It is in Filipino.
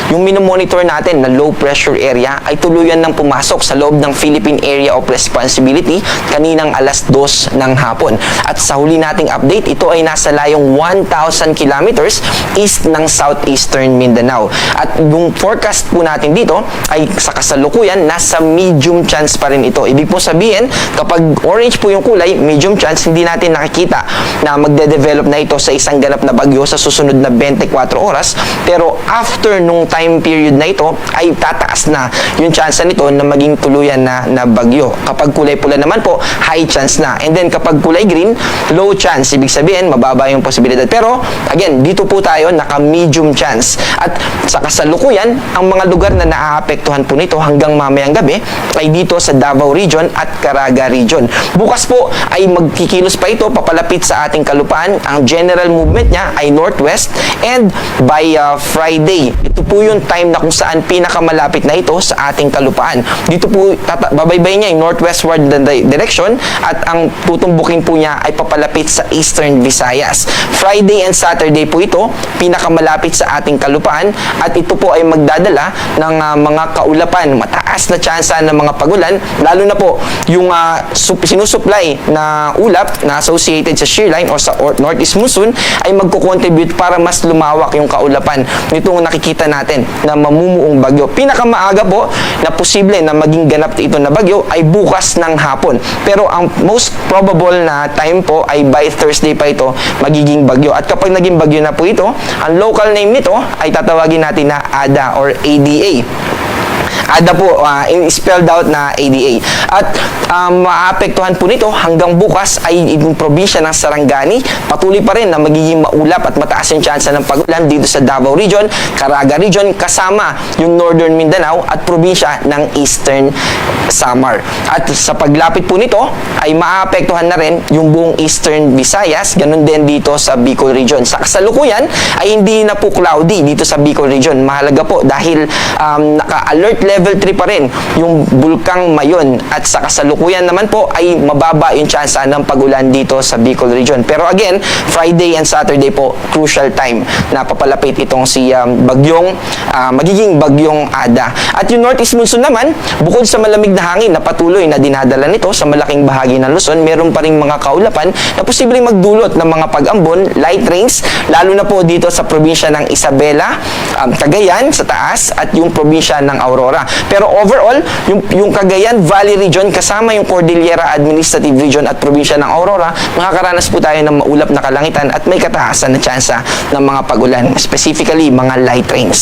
yung minomonitor natin na low pressure area ay tuluyan ng pumasok sa loob ng Philippine Area of Responsibility kaninang alas 2 ng hapon. At sa huli nating update, ito ay nasa layong 1,000 kilometers east ng southeastern Mindanao. At yung forecast po natin dito ay sa kasalukuyan, nasa medium chance pa rin ito. Ibig po sabihin, kapag orange po yung kulay, medium chance, hindi natin nakikita na magde-develop na ito sa isang ganap na bagyo sa susunod na 24 oras. Pero after nung time period na ito, ay tataas na yung chance nito na maging tuluyan na bagyo. Kapag kulay pula naman po, high chance na. And then kapag kulay green, low chance. Ibig sabihin, mababa yung posibilidad. Pero again, dito po tayo naka-medium chance. At sa kasalukuyan, ang mga lugar na naaapektuhan po nito hanggang mamayang gabi ay dito sa Davao Region at Caraga Region. Bukas po ay magkikilos pa ito papalapit sa ating kalupaan. Ang general movement niya ay northwest, and by Friday, ito po yung time na kung saan pinakamalapit na ito sa ating kalupaan. Dito po babaybay niya yung northwestward direction, at ang tutumbukin po niya ay papalapit sa eastern Visayas. Friday and Saturday po ito pinakamalapit sa ating kalupaan, at ito po ay magdadala ng mga kaulapan, mataas na tsansa ng mga pagulan, lalo na po yung sinusupply na ulap na associated sa shear line o sa northeast monsoon ay magko-contribute para mas lumawak yung kaulapan nitong nakikita natin na mamumuong bagyo. Pinakamaaga po na posible na maging ganap ito na bagyo ay bukas ng hapon. Pero ang most probable na time po ay by Thursday pa ito magiging bagyo. At kapag naging bagyo na po ito, ang local name nito ay tatawagin natin na ADA or ADA. ADA po, spelled out na ADA. At maapektuhan po nito hanggang bukas ay yung probinsya ng Sarangani. Patuloy pa rin na magiging maulap at mataas yung tsansa ng pagulan dito sa Davao Region, Caraga Region, kasama yung Northern Mindanao at probinsya ng Eastern Samar. At sa paglapit po nito ay maapektuhan na rin yung buong Eastern Visayas, ganun din dito sa Bicol Region. Sa kasalukuyan ay hindi na po cloudy dito sa Bicol Region. Mahalaga po dahil naka-alert level 3 pa rin yung Bulkang Mayon, at sa kasalukuyan naman po ay mababa yung tsansa ng pagulan dito sa Bicol Region. Pero again, Friday and Saturday po, crucial time na papalapit itong si magiging bagyong ADA. At yung northeast monsoon naman, bukod sa malamig na hangin na patuloy na dinadala nito sa malaking bahagi ng Luzon, meron pa ring mga kaulapan na posibleng magdulot ng mga pag-ambon, light rains, lalo na po dito sa probinsya ng Isabela, Cagayan sa taas, at yung probinsya ng Aurora. Pero overall, yung Cagayan Valley Region kasama yung Cordillera Administrative Region at probinsya ng Aurora, makakaranas po tayo ng maulap na kalangitan at may kataasan na tsansa ng mga pagulan, specifically mga light rains.